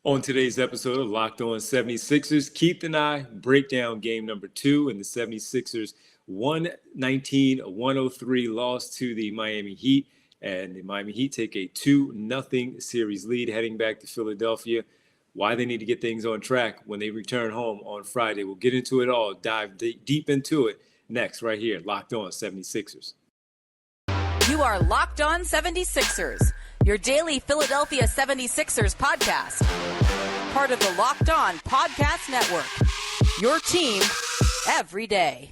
On today's episode of Locked On 76ers, Keith and I break down game number 2 in the 76ers 119-103 loss to the Miami Heat. And the Miami Heat take a 2-0 series lead heading back to Philadelphia. Why they need to get things on track when they return home on Friday. We'll get into it all, dive deep into it next right here, Locked On 76ers. You are Locked On 76ers, your daily Philadelphia 76ers podcast. Part of the Locked On Podcast Network, your team every day.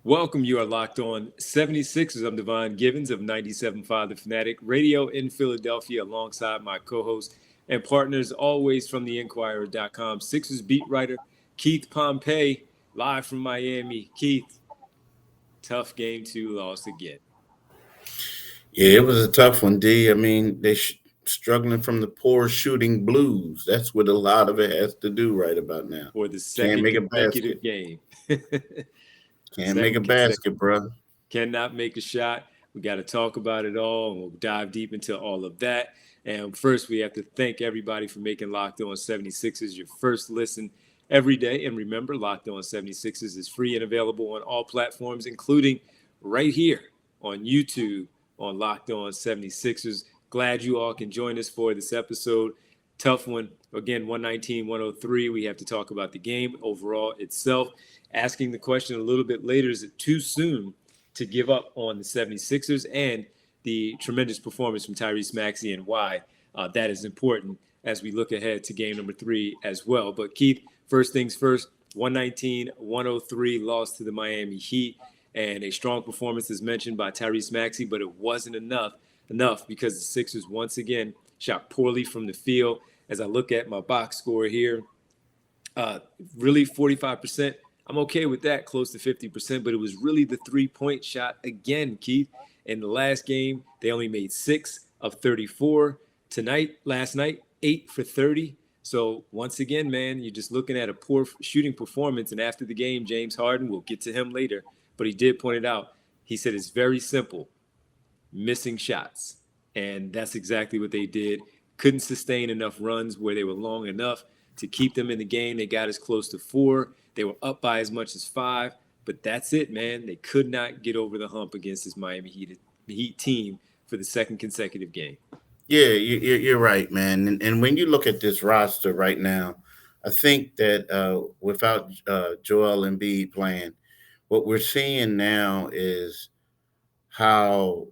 Welcome, you are Locked On 76ers. I'm Devon Givens of 97.5 The Fanatic Radio in Philadelphia, alongside my co-host and partners, always from theinquirer.com, Sixers beat writer Keith Pompey, live from Miami. Keith, tough game 2 loss again. Yeah, it was a tough one, D. I mean, they're struggling from the poor shooting blues. That's what a lot of it has to do right about now. For the second consecutive game. Can't make a basket, bro. Cannot make a shot. We got to talk about it all, and we'll dive deep into all of that. And first, we have to thank everybody for making Locked On 76ers your first listen every day. And remember, Locked On 76ers is free and available on all platforms, including right here on YouTube on Locked On 76ers. Glad you all can join us for this episode. Tough one. Again, 119-103. We have to talk about the game overall itself. Asking the question a little bit later, is it too soon to give up on the 76ers and the tremendous performance from Tyrese Maxey, and why that is important as we look ahead to game number 3 as well. But Keith, first things first, 119-103 loss to the Miami Heat, and a strong performance as mentioned by Tyrese Maxey, but it wasn't enough because the Sixers once again shot poorly from the field. As I look at my box score here, really 45%. I'm okay with that, close to 50%, but it was really the three-point shot again, Keith. In the last game, they only made 6 of 34. Last night, 8 for 30. So once again, man, you're just looking at a poor shooting performance. And after the game, James Harden, we'll get to him later, but he did point it out. He said it's very simple, missing shots. And that's exactly what they did. Couldn't sustain enough runs where they were long enough to keep them in the game. They got as close to 4. They were up by as much as 5, but that's it, man. They could not get over the hump against this Miami Heat team for the second consecutive game. Yeah, you're right, man. And when you look at this roster right now, I think that without Joel Embiid playing, what we're seeing now is how,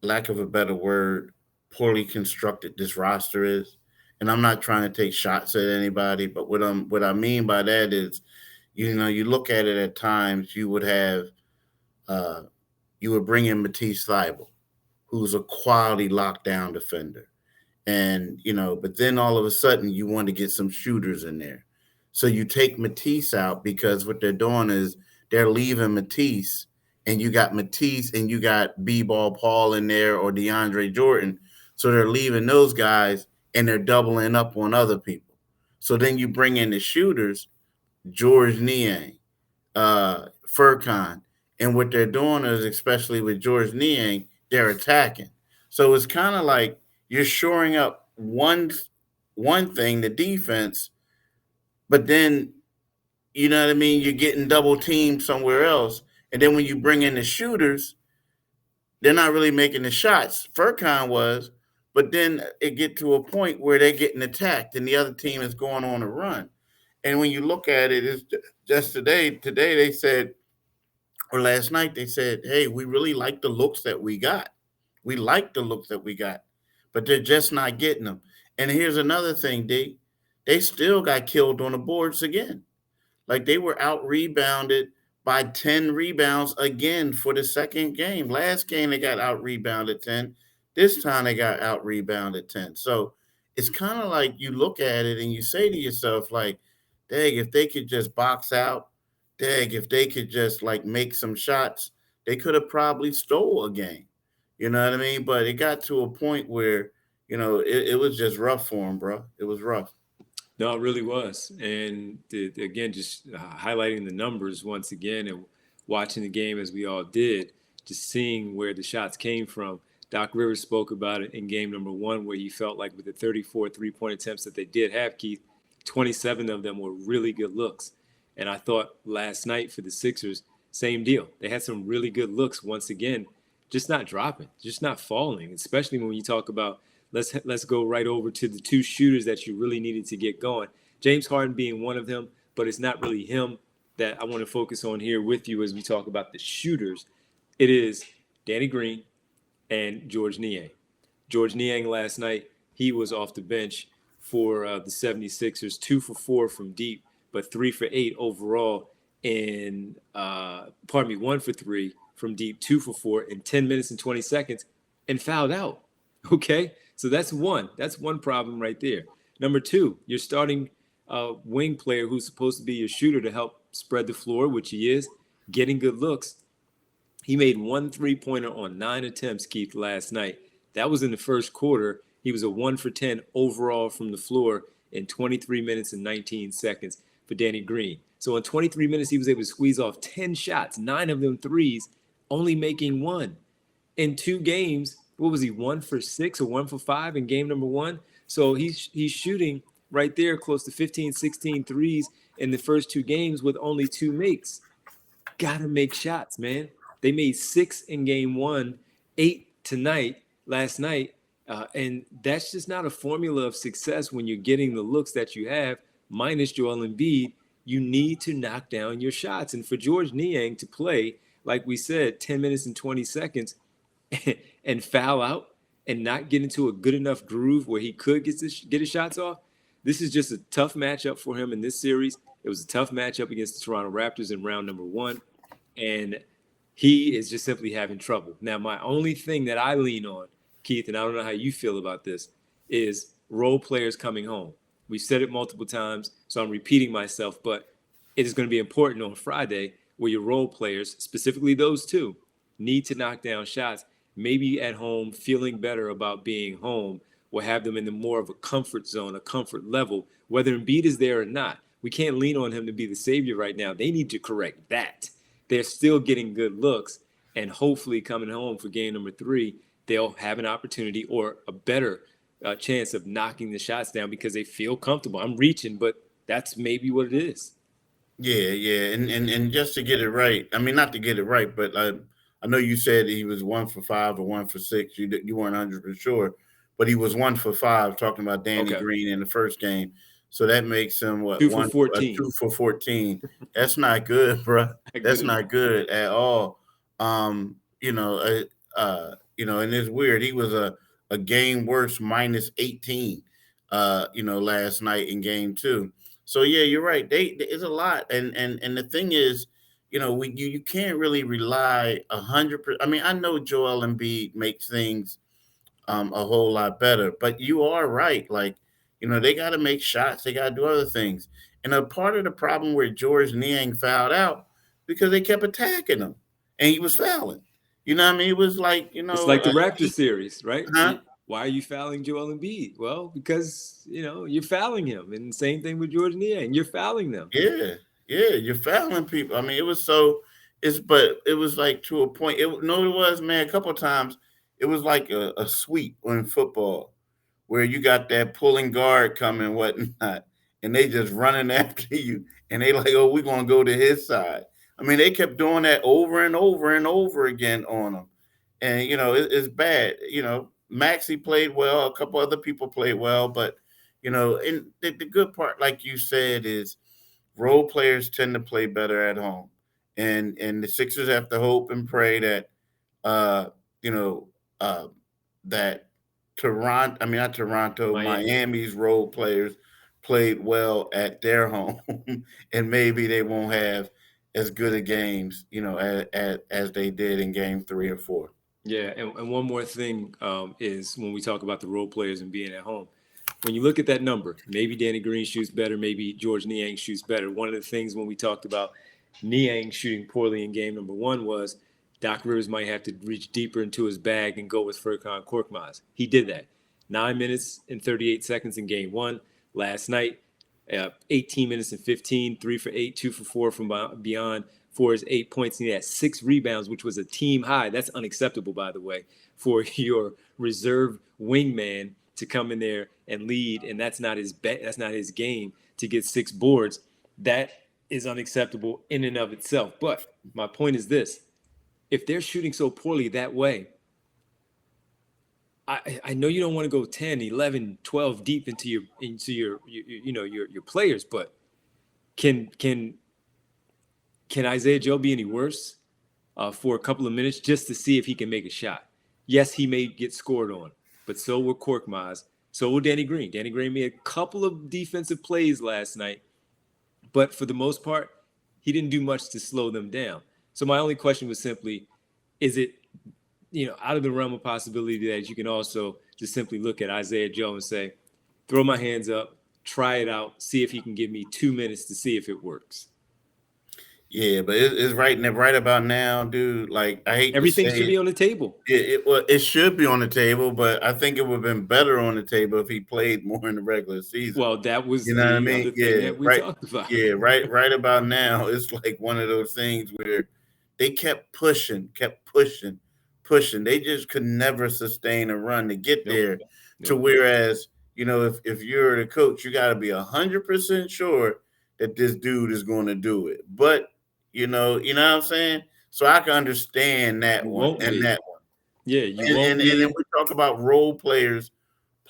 lack of a better word, poorly constructed this roster is. And I'm not trying to take shots at anybody, but what I mean by that is, you look at it at times, you would bring in Matisse Thybulle, who's a quality lockdown defender. And, but then all of a sudden you want to get some shooters in there. So you take Matisse out because what they're doing is they're leaving Matisse, and you got Matisse and you got B-Ball Paul in there or DeAndre Jordan. So they're leaving those guys and they're doubling up on other people. So then you bring in the shooters, George Niang, Furkan. And what they're doing is, especially with George Niang, they're attacking. So it's kind of like you're shoring up one thing, the defense, but then, you know what I mean, you're getting double teamed somewhere else. And then when you bring in the shooters, they're not really making the shots. Furkan was. But then it get to a point where they're getting attacked and the other team is going on a run. And when you look at it, it's just today they said, or last night they said, hey, we really like the looks that we got. We like the looks that we got, but they're just not getting them. And here's another thing, D. They still got killed on the boards again. Like they were out-rebounded by 10 rebounds again for the second game. Last game they got out-rebounded 10. This time they got out-rebounded 10. So it's kind of like you look at it and you say to yourself, like, dang, if they could just box out, dang, if they could just, like, make some shots, they could have probably stole a game. You know what I mean? But it got to a point where, it was just rough for them, bro. It was rough. No, it really was. And again, just highlighting the numbers once again and watching the game as we all did, just seeing where the shots came from. Doc Rivers spoke about it in game number one, where he felt like with the 34 3-point attempts that they did have, Keith, 27 of them were really good looks. And I thought last night for the Sixers, same deal. They had some really good looks once again, just not dropping, just not falling, especially when you talk about let's go right over to the two shooters that you really needed to get going. James Harden being one of them, but it's not really him that I want to focus on here with you as we talk about the shooters. It is Danny Green and George Niang. George Niang last night, he was off the bench for the 76ers, 2 for 4 from deep, but 3 for 8 overall. And 1 for 3 from deep, 2 for 4 in 10 minutes and 20 seconds, and fouled out. Okay, so that's one. That's one problem right there. Number two, you're starting a wing player who's supposed to be your shooter to help spread the floor, which he is, getting good looks. He made 1 3-pointer on 9 attempts, Keith, last night. That was in the first quarter. He was a 1 for 10 overall from the floor in 23 minutes and 19 seconds for Danny Green. So in 23 minutes, he was able to squeeze off 10 shots, 9 of them threes, only making 1. In 2 games, what was he, 1 for 6 or 1 for 5 in game number 1? So he's shooting right there close to 15, 16 threes in the first 2 games with only 2 makes. Gotta make shots, man. They made 6 in game 1, 8 tonight, last night. And that's just not a formula of success when you're getting the looks that you have, minus Joel Embiid. You need to knock down your shots. And for George Niang to play, like we said, 10 minutes and 20 seconds and foul out and not get into a good enough groove where he could get his shots off, this is just a tough matchup for him in this series. It was a tough matchup against the Toronto Raptors in round number 1. And he is just simply having trouble. Now, my only thing that I lean on, Keith, and I don't know how you feel about this, is role players coming home. We've said it multiple times, so I'm repeating myself, but it is going to be important on Friday where your role players, specifically those two, need to knock down shots, maybe at home, feeling better about being home, or have them in the more of a comfort zone, a comfort level, whether Embiid is there or not. We can't lean on him to be the savior right now. They need to correct that. They're still getting good looks, and hopefully coming home for game number 3, they'll have an opportunity or a better chance of knocking the shots down because they feel comfortable. I'm reaching, but that's maybe what it is. Yeah, and just to get it right, I mean, not to get it right, but I know you said he was 1 for 5 or 1 for 6. You weren't 100% sure, but he was 1 for 5. Talking about Danny Green in the first game, so that makes him what 2 for 14. 2 for 14. That's not good, bro. That's not good at all. And it's weird. He was a game worse minus 18. Last night in game 2. So yeah, you're right. It's a lot, and the thing is, you can't really rely 100%. I mean, I know Joel Embiid makes things a whole lot better, but you are right. Like, they got to make shots. They got to do other things. And a part of the problem where George Niang fouled out because they kept attacking him, and he was fouling. You know what I mean? It was like, it's like the Raptors series, right? Uh-huh. Why are you fouling Joel Embiid? Well, because, you're fouling him. And same thing with George Niang. You're fouling them. Yeah, you're fouling people. I mean, it was like to a point. It was, man, a couple of times it was like a sweep in football where you got that pulling guard coming and whatnot, and they just running after you, and they like, oh, we're gonna go to his side. I mean, they kept doing that over and over and over again on him, and it's bad. Maxey played well, a couple other people played well, but and the good part, like you said, is role players tend to play better at home, and the Sixers have to hope and pray that that not Toronto, Miami's role players played well at their home, and maybe they won't have as good a games, as they did in game 3 or 4. Yeah, and one more thing is when we talk about the role players and being at home, when you look at that number, maybe Danny Green shoots better, maybe George Niang shoots better. One of the things when we talked about Niang shooting poorly in game number 1 was Doc Rivers might have to reach deeper into his bag and go with Furkan Korkmaz. He did that. 9 minutes and 38 seconds in game 1. Last night, 18 minutes and 15, 3 for 8, 2 for 4 from beyond for his 8 points. And he had 6 rebounds, which was a team high. That's unacceptable, by the way, for your reserve wingman to come in there and lead. And that's not his game to get 6 boards. That is unacceptable in and of itself. But my point is this. If they're shooting so poorly that way, I know you don't want to go 10, 11, 12 deep into your players, but can Isaiah Joe be any worse for a couple of minutes just to see if he can make a shot? Yes, he may get scored on, but so will Korkmaz. So will Danny Green. Danny Green made a couple of defensive plays last night, but for the most part, he didn't do much to slow them down. So my only question was simply, is it out of the realm of possibility that you can also just simply look at Isaiah Joe and say, throw my hands up, try it out, see if he can give me 2 minutes to see if it works? Yeah, but it's right about now, dude. Like, I hate Everything to say should be on the table. it should be on the table, but I think it would have been better on the table if he played more in the regular season. Well, that was You know what I the mean? other thing that we talked about. Yeah, right about now, it's like one of those things where they kept pushing. They just could never sustain a run to get there. To whereas, if you're the coach, you got to be 100% sure that this dude is going to do it. But you know what I'm saying? So I can understand that You one won't and be. that one. Yeah, you And, won't and, be. and then we talk about role players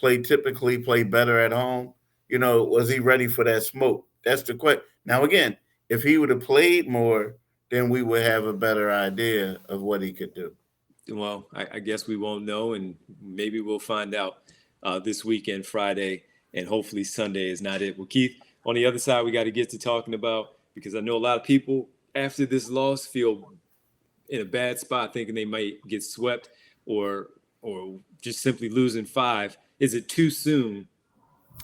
typically play better at home. Was he ready for that smoke? That's the question. Now, again, if he would have played more, then we would have a better idea of what he could do. Well, I guess we won't know, and maybe we'll find out this weekend, Friday, and hopefully Sunday is not it. Well, Keith, on the other side, we got to get to talking about, because I know a lot of people after this loss feel in a bad spot, thinking they might get swept or just simply losing 5. Is it too soon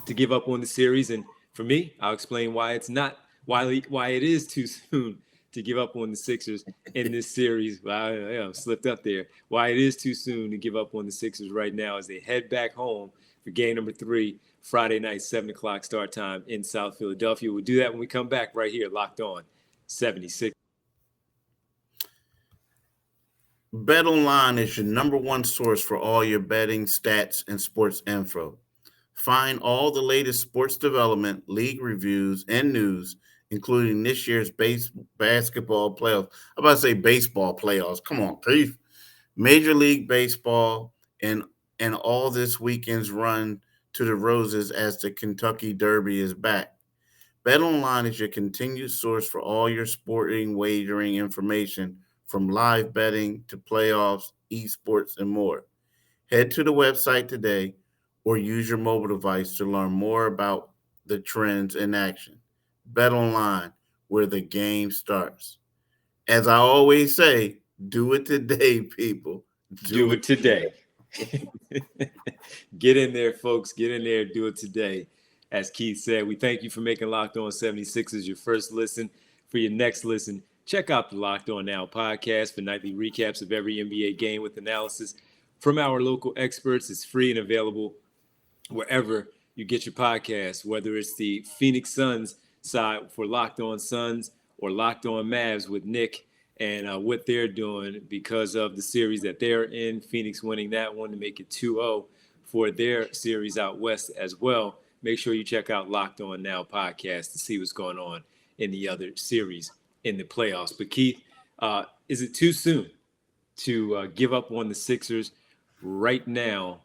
to give up on the series? And for me, I'll explain why it's not, why it is too soon to give up on the Sixers in this series. Well, I slipped up there. Why it is too soon to give up on the Sixers right now as they head back home for game number 3, Friday night, 7 o'clock start time in South Philadelphia. We'll do that when we come back right here, Locked On 76. BetOnline is your number one source for all your betting, stats, and sports info. Find all the latest sports development, league reviews, and news, including this year's basketball playoffs. I'm about to say baseball playoffs. Come on, Keith. Major League Baseball and all this weekend's run to the Roses as the Kentucky Derby is back. BetOnline is your continued source for all your sporting wagering information, from live betting to playoffs, esports, and more. Head to the website today or use your mobile device to learn more about the trends in action. BetOnline, where the game starts. As I always say, do it today, people. Do it today. Get in there, folks. Get in there. Do it today. As Keith said, we thank you for making Locked On 76ers your first listen. For your next listen, check out the Locked On Now podcast for nightly recaps of every NBA game with analysis from our local experts. It's free and available wherever you get your podcasts, whether it's the Phoenix Suns side for Locked On Suns or Locked On Mavs with Nick and what they're doing because of the series that they're in. Phoenix winning that one to make it 2-0 for their series out west as well. Make sure you check out Locked On Now podcast to see what's going on in the other series in the playoffs. But Keith, is it too soon to give up on the Sixers right now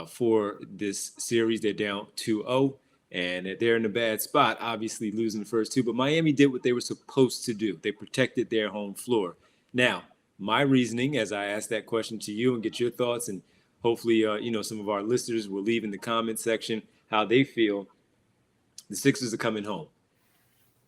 for this series? They're down 2-0, and they're in a bad spot, obviously losing the first 2. But Miami did what they were supposed to do. They protected their home floor. Now, my reasoning, as I ask that question to you and get your thoughts, and hopefully, some of our listeners will leave in the comment section how they feel. The Sixers are coming home.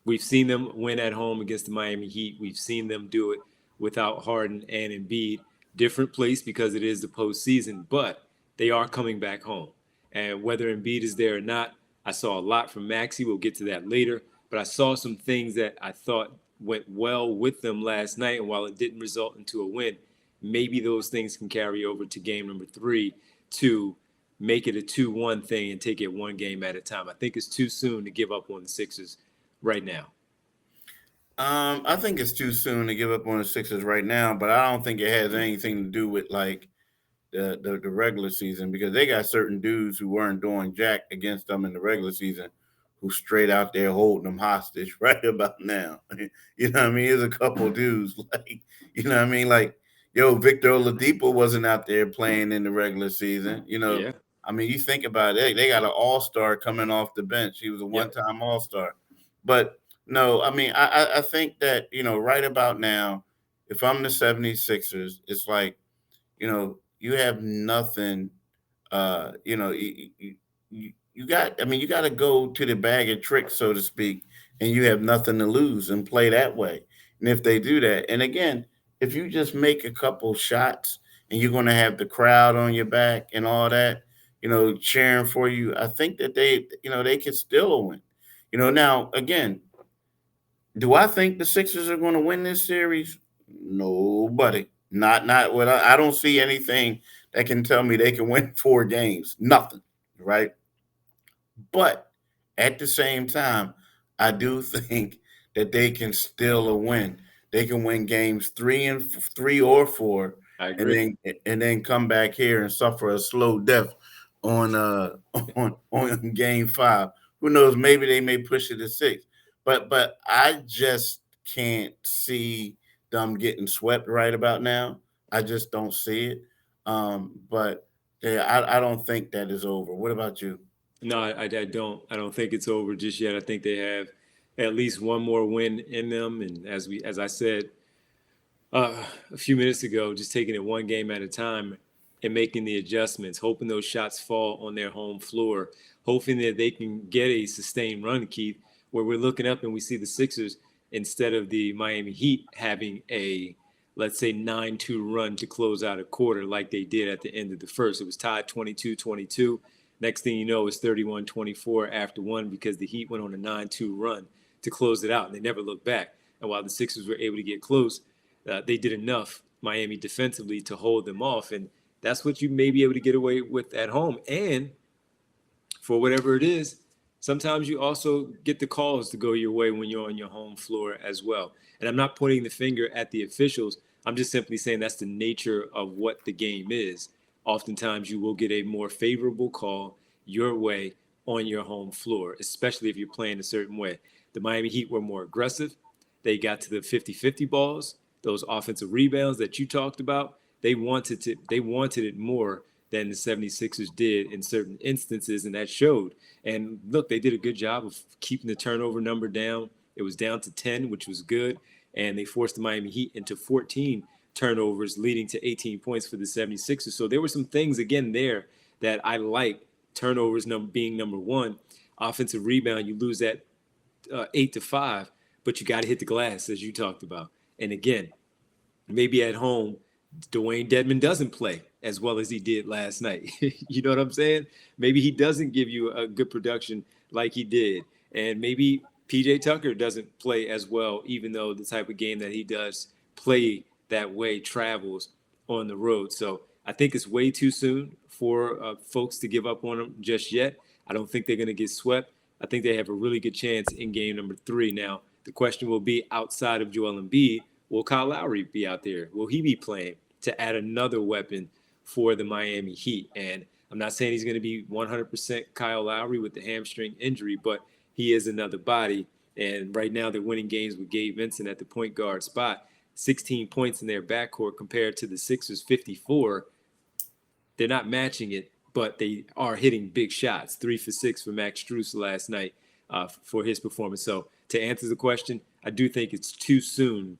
We've seen them win at home against the Miami Heat. We've seen them do it without Harden and Embiid. Different place because it is the postseason, but they are coming back home. And whether Embiid is there or not, I saw a lot from Maxey. We'll get to that later. But I saw some things that I thought went well with them last night. And while it didn't result into a win, maybe those things can carry over to game number 3 to make it a 2-1 thing and take it one game at a time. I think it's too soon to give up on the Sixers right now. I think it's too soon to give up on the Sixers right now, but I don't think it has anything to do with like the regular season, because they got certain dudes who weren't doing jack against them in the regular season who straight out there holding them hostage right about now. You know what I mean? There's a couple dudes like, you know what I mean? Like, yo, Victor Oladipo wasn't out there playing in the regular season. You know, Yeah. I mean, you think about it, they got an all-star coming off the bench. He was a Yep. one-time all-star. But no, I mean, I think that, right about now, if I'm the 76ers, it's like, you have nothing. You got. I mean, you got to go to the bag of tricks, so to speak, and you have nothing to lose and play that way. And if they do that, and again, if you just make a couple shots and you're going to have the crowd on your back and all that, cheering for you, I think that they can still win. Now again, do I think the Sixers are going to win this series? Nobody. Not what I don't see anything that can tell me they can win 4 games. Nothing, right? But at the same time, I do think that they can still win. They can win games 3 or 4, I and agree. then come back here and suffer a slow death on on game 5. Who knows? Maybe they may push it to 6. But I just can't see them getting swept right about now. I just don't see it. But yeah, I don't think that is over. What about you? No, I don't. I don't think it's over just yet. I think they have at least one more win in them. And as I said a few minutes ago, just taking it one game at a time and making the adjustments, hoping those shots fall on their home floor, hoping that they can get a sustained run, Keith, where we're looking up and we see the Sixers instead of the Miami Heat having a, let's say, 9-2 run to close out a quarter like they did at the end of the first. It was tied 22-22. Next thing you know, it's 31-24 after one because the Heat went on a 9-2 run to close it out, and they never looked back. And while the Sixers were able to get close, they did enough, Miami defensively, to hold them off. And that's what you may be able to get away with at home. And for whatever it is, sometimes you also get the calls to go your way when you're on your home floor as well. And I'm not pointing the finger at the officials. I'm just simply saying that's the nature of what the game is. Oftentimes you will get a more favorable call your way on your home floor, especially if you're playing a certain way. The Miami Heat were more aggressive. They got to the 50-50 balls, those offensive rebounds that you talked about. They wanted it more than the 76ers did in certain instances, and that showed. And look, they did a good job of keeping the turnover number down. It was down to 10, which was good, and they forced the Miami Heat into 14 turnovers, leading to 18 points for the 76ers. So there were some things, again, there that I like. Turnovers being number one. Offensive rebound, you lose that 8-5, but you got to hit the glass, as you talked about. And again, maybe at home, Dwayne Dedmon doesn't play as well as he did last night. You know what I'm saying? Maybe he doesn't give you a good production like he did. And maybe PJ Tucker doesn't play as well, even though the type of game that he does play that way travels on the road. So I think it's way too soon for folks to give up on them just yet. I don't think they're going to get swept. I think they have a really good chance in game number 3. Now, the question will be, outside of Joel Embiid, will Kyle Lowry be out there? Will he be playing to add another weapon for the Miami Heat? And I'm not saying he's going to be 100% Kyle Lowry with the hamstring injury, but he is another body. And right now they're winning games with Gabe Vincent at the point guard spot. 16 points in their backcourt compared to the Sixers' 54. They're not matching it, but they are hitting big shots. 3 for 6 for Max Strus last night for his performance. So to answer the question, I do think it's too soon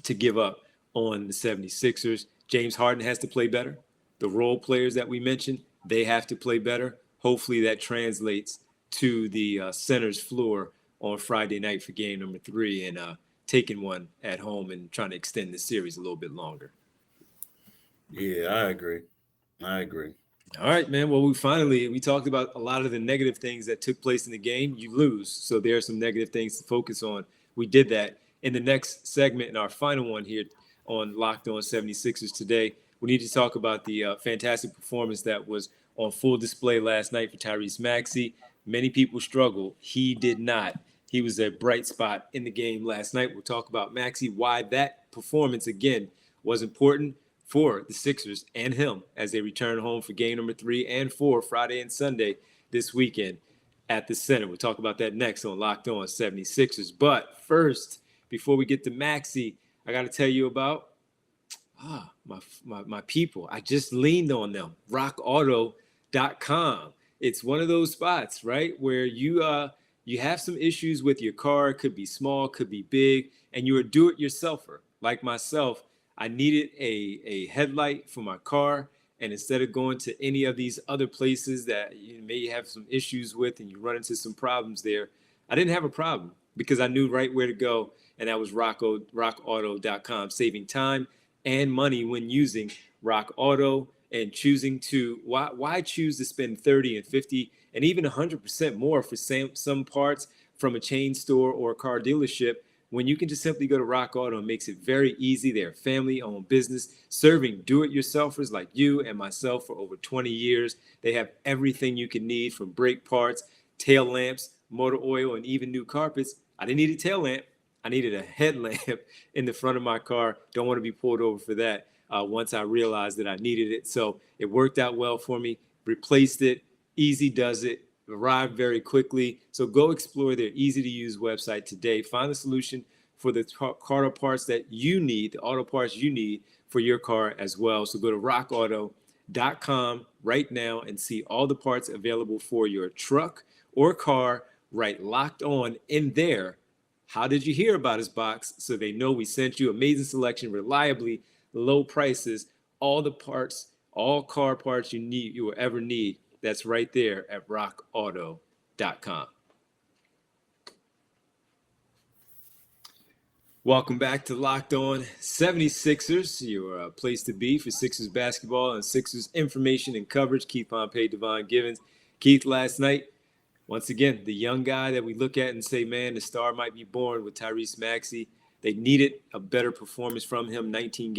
to give up on the 76ers. James Harden has to play better. The role players that we mentioned, they have to play better. Hopefully that translates to the center's floor on Friday night for game number 3 and taking one at home and trying to extend the series a little bit longer. Yeah, I agree. All right, man. Well, we talked about a lot of the negative things that took place in the game. You lose, so there are some negative things to focus on. We did that. In the next segment, in our final one here on Locked On 76ers today, we need to talk about the fantastic performance that was on full display last night for Tyrese Maxey. Many people struggle. He did not. He was a bright spot in the game last night. We'll talk about Maxey, why that performance, again, was important for the Sixers and him as they return home for game number 3 and 4 Friday and Sunday this weekend at the Center. We'll talk about that next on Locked On 76ers. But first, before we get to Maxey, I got to tell you about my people. I just leaned on them. RockAuto.com. It's one of those spots, right, where you have some issues with your car. It could be small, could be big, and you're a do-it-yourselfer like myself. I needed a headlight for my car, and instead of going to any of these other places that you may have some issues with and you run into some problems there, I didn't have a problem because I knew right where to go, and that was RockAuto.com, saving time and money when using Rock Auto and choosing to why choose to spend 30 and 50 and even 100% more for some parts from a chain store or a car dealership when you can just simply go to Rock Auto. And makes it very easy. They're a family-owned business serving do-it-yourselfers like you and myself for over 20 years. They have everything you can need, from brake parts, tail lamps, motor oil, and even new carpets. I didn't need a tail lamp. I needed a headlamp in the front of my car. Don't want to be pulled over for that once I realized that I needed it. So it worked out well for me. Replaced it. Easy does it. Arrived very quickly. So go explore their easy-to-use website today. Find the solution for the car parts that you need, the auto parts you need for your car as well. So go to rockauto.com right now and see all the parts available for your truck or car. Right, Locked On in there. How did you hear about us box? So they know we sent you. Amazing selection, reliably low prices, all the parts, all car parts you will ever need. That's right there at rockauto.com. Welcome back to Locked On 76ers, your place to be for Sixers basketball and Sixers information and coverage. Keith Pompey, Devon Givens. Keith, last night, once again, the young guy that we look at and say, man, the star might be born with Tyrese Maxey. They needed a better performance from him. 19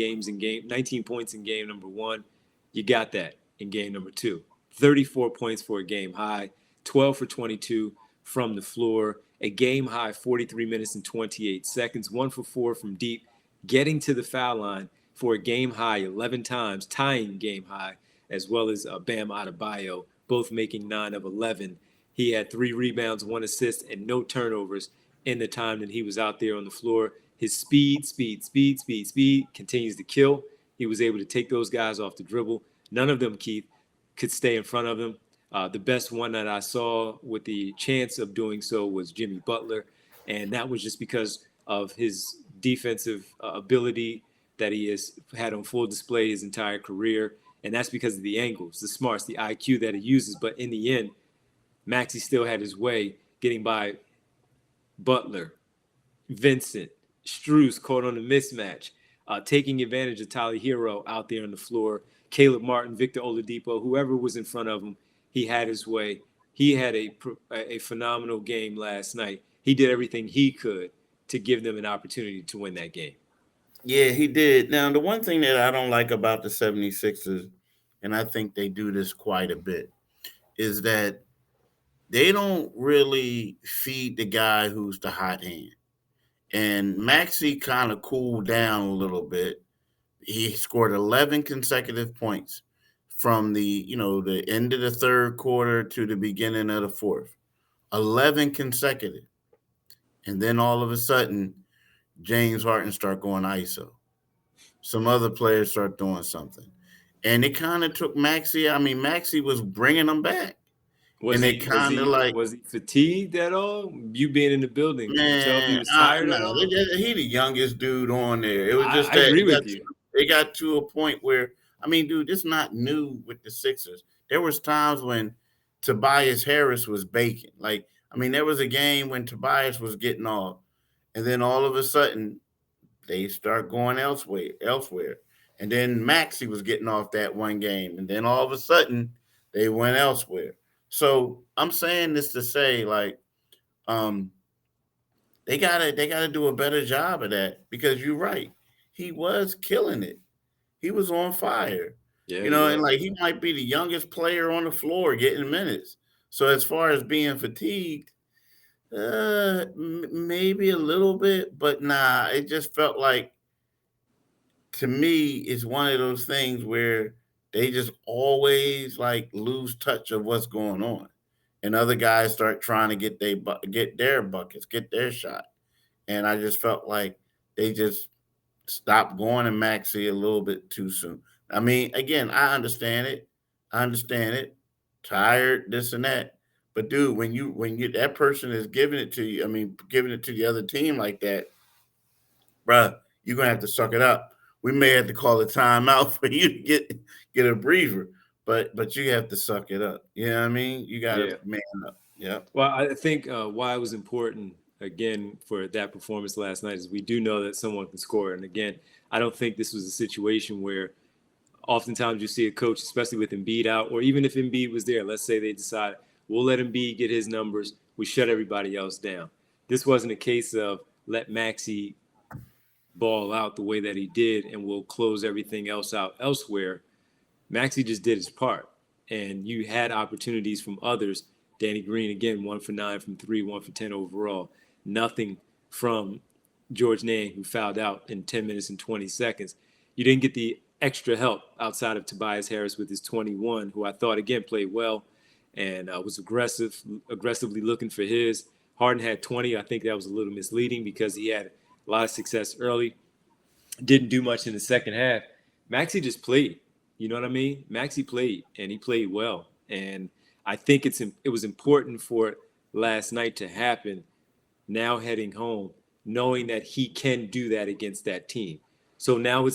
points in game number 1. You got that in game number 2. 34 points for a game high, 12 for 22 from the floor, a game high 43 minutes and 28 seconds, 1 for 4 from deep, getting to the foul line for a game high 11 times, tying game high, as well as Bam Adebayo, both making 9 of 11. He had 3 rebounds, 1 assist, and no turnovers in the time that he was out there on the floor. His speed continues to kill. He was able to take those guys off the dribble. None of them, Keith, could stay in front of him. The best one that I saw with the chance of doing so was Jimmy Butler, and that was just because of his defensive ability that he has had on full display his entire career, and that's because of the angles, the smarts, the IQ that he uses. But in the end, Maxey still had his way getting by Butler, Vincent, Strus caught on a mismatch, taking advantage of Tyler Hero out there on the floor, Caleb Martin, Victor Oladipo, whoever was in front of him, he had his way. He had a phenomenal game last night. He did everything he could to give them an opportunity to win that game. Yeah, he did. Now, the one thing that I don't like about the 76ers, and I think they do this quite a bit, is that they don't really feed the guy who's the hot hand. And Maxey kind of cooled down a little bit. He scored 11 consecutive points from the end of the third quarter to the beginning of the fourth. 11 consecutive. And then all of a sudden, James Harden start going ISO. Some other players start doing something. And it kind of took Maxey. I mean, Maxey was bringing them back. Was and he it kind of like, was he fatigued at all? You being in the building, could you tell if he man, was tired no, at all? he the youngest dude on there. It was just I that agree with you. it got to a point where, I mean, dude, it's not new with the Sixers. There was times when Tobias Harris was baking. Like, I mean, there was a game when Tobias was getting off, and then all of a sudden they start going elsewhere. And then Maxey was getting off that one game, and then all of a sudden they went elsewhere. So I'm saying this to say, like, they gotta do a better job of that, because you're right. He was killing it. He was on fire. Yeah, he And was. like he might be the youngest player on the floor getting minutes. So as far as being fatigued, maybe a little bit, but nah, it just felt like to me it's one of those things where they just always like lose touch of what's going on, and other guys start trying to get their buckets, get their shot, and I just felt like they just stopped going to Maxi a little bit too soon. I mean, again, I understand it. I understand it. Tired, this and that. But dude, when you that person is giving it to you, I mean, giving it to the other team like that, bruh, you're gonna have to suck it up. We may have to call a timeout for you to get a breather, but you have to suck it up. You know what I mean? You got to Yeah. man up. Yep. Well, I think why it was important again for that performance last night is we do know that someone can score, and again, I don't think this was a situation where oftentimes you see a coach, especially with Embiid out, or even if Embiid was there, let's say they decide we'll let Embiid get his numbers, we shut everybody else down. This wasn't a case of let Maxey ball out the way that he did, and we'll close everything else out elsewhere. Maxey just did his part, and you had opportunities from others. Danny Green again, 1 for 9 from three, 1 for 10 overall. Nothing from George Niang, who fouled out in 10 minutes and 20 seconds. You didn't get the extra help outside of Tobias Harris with his 21, who I thought again played well and was aggressively looking for his. Harden had 20. I think that was a little misleading because he had a lot of success early. Didn't do much in the second half. Maxey just played. You know what I mean? Maxey played, and he played well. And I think it was important for last night to happen. Now heading home, knowing that he can do that against that team. So now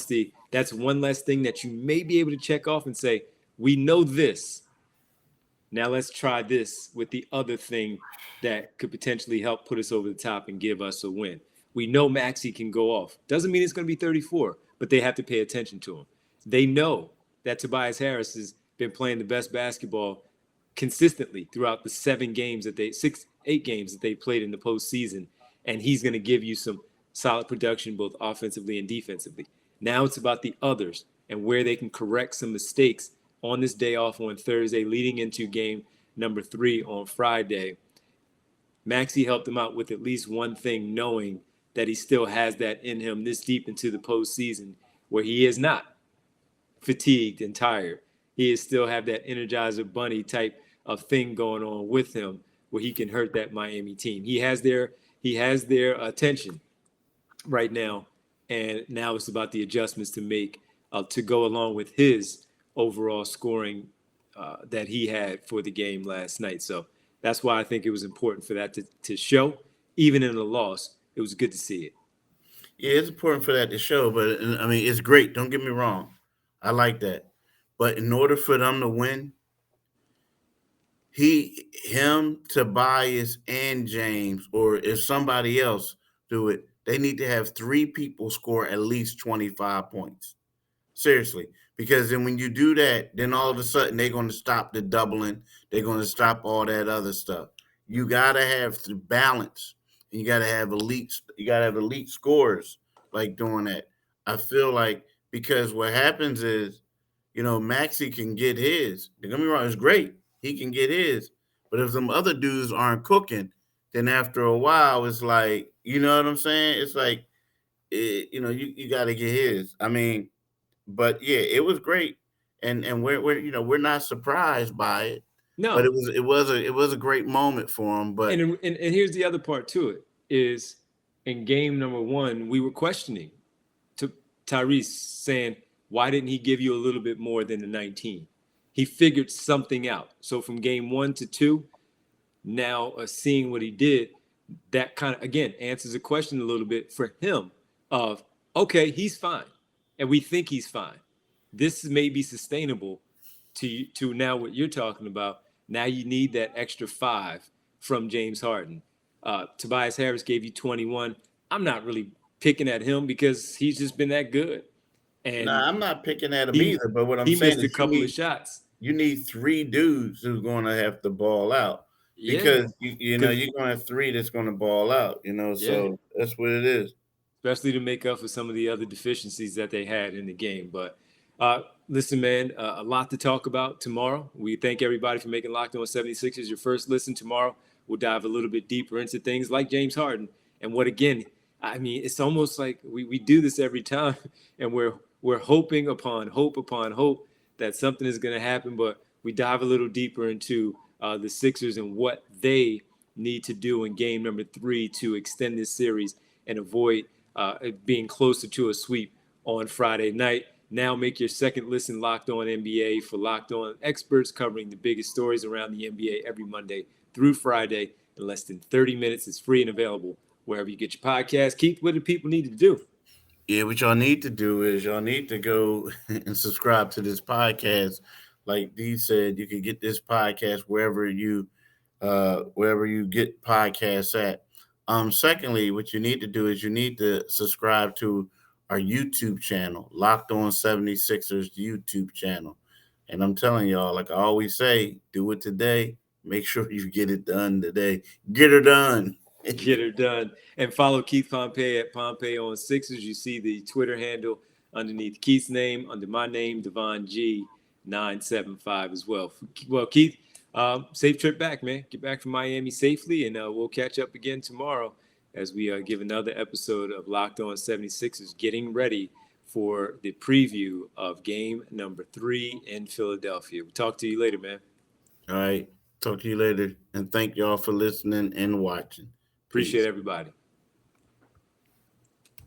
that's one less thing that you may be able to check off and say, we know this. Now let's try this with the other thing that could potentially help put us over the top and give us a win. We know Maxey can go off. Doesn't mean it's going to be 34, but they have to pay attention to him. They know that Tobias Harris has been playing the best basketball consistently throughout the 8 games that they played in the postseason, and he's going to give you some solid production both offensively and defensively. Now it's about the others and where they can correct some mistakes on this day off on Thursday, leading into game number 3 on Friday. Maxey helped him out with at least one thing, knowing that he still has that in him this deep into the postseason, where he is not fatigued and tired. He is still have that Energizer Bunny type of thing going on with him, where he can hurt that Miami team. He has their attention right now, and now it's about the adjustments to make to go along with his overall scoring that he had for the game last night. So that's why I think it was important for that to show. Even in a loss, it was good to see it. Yeah, it's important for that to show, but I mean, it's great. Don't get me wrong. I like that. But in order for them to win, Tobias, and James, or if somebody else do it, they need to have 3 people score at least 25 points. Seriously. Because then when you do that, then all of a sudden they're going to stop the doubling. They're going to stop all that other stuff. You got to have the balance. And you got to have elite scores like doing that. I feel like because what happens is, Maxi can get his. Don't get me wrong, it's great. He can get his. But if some other dudes aren't cooking, then after a while, it's like, you know what I'm saying? It's like, you got to get his. I mean, but yeah, it was great, and we're not surprised by it, but No, it was a great moment for him. But and here's the other part to it is in game number 1 we were questioning to Tyrese, saying why didn't he give you a little bit more than the 19? He figured something out. So from game 1 to 2, now seeing what he did, that kind of again answers a question a little bit for him of okay, he's fine, and we think he's fine. This may be sustainable to now what you're talking about. Now you need that extra 5 from James Harden. Tobias Harris gave you 21. I'm not really picking at him because he's just been that good, and nah, I'm not picking at him he either. But what I'm he saying missed a is, couple of shots. you need 3 dudes who's going to have to ball out Yeah, because because you're going to have 3 that's going to ball out. yeah, So that's what it is. especially to make up for some of the other deficiencies that they had in the game. But Listen, man, a lot to talk about tomorrow. We thank everybody for making Locked On 76ers your first listen. Tomorrow, we'll dive a little bit deeper into things like James Harden and what, again, I mean, it's almost like we do this every time, and we're hoping upon hope that something is going to happen. But we dive a little deeper into the Sixers and what they need to do in game number 3 to extend this series and avoid being closer to a sweep on Friday night. Now make your second listen Locked On NBA for Locked On experts covering the biggest stories around the NBA every Monday through Friday in less than 30 minutes. It's free and available wherever you get your podcast. Keith, what do people need to do? Yeah, what y'all need to do is y'all need to go and subscribe to this podcast. Like Dee said, you can get this podcast wherever you get podcasts at. Secondly, what you need to do is you need to subscribe to our YouTube channel, Locked On 76ers YouTube channel. And I'm telling y'all, like I always say, do it today. Make sure you get it done today. Get her done. Get her done. And follow Keith Pompey at Pompey on Sixers. You see the Twitter handle underneath Keith's name, under my name, Devon G975 as well. Well, Keith, safe trip back, man. Get back from Miami safely, and we'll catch up again tomorrow as we give another episode of Locked On 76ers, getting ready for the preview of game number 3 in Philadelphia. We'll talk to you later, man. All right. Talk to you later. And thank y'all for listening and watching. Appreciate everybody.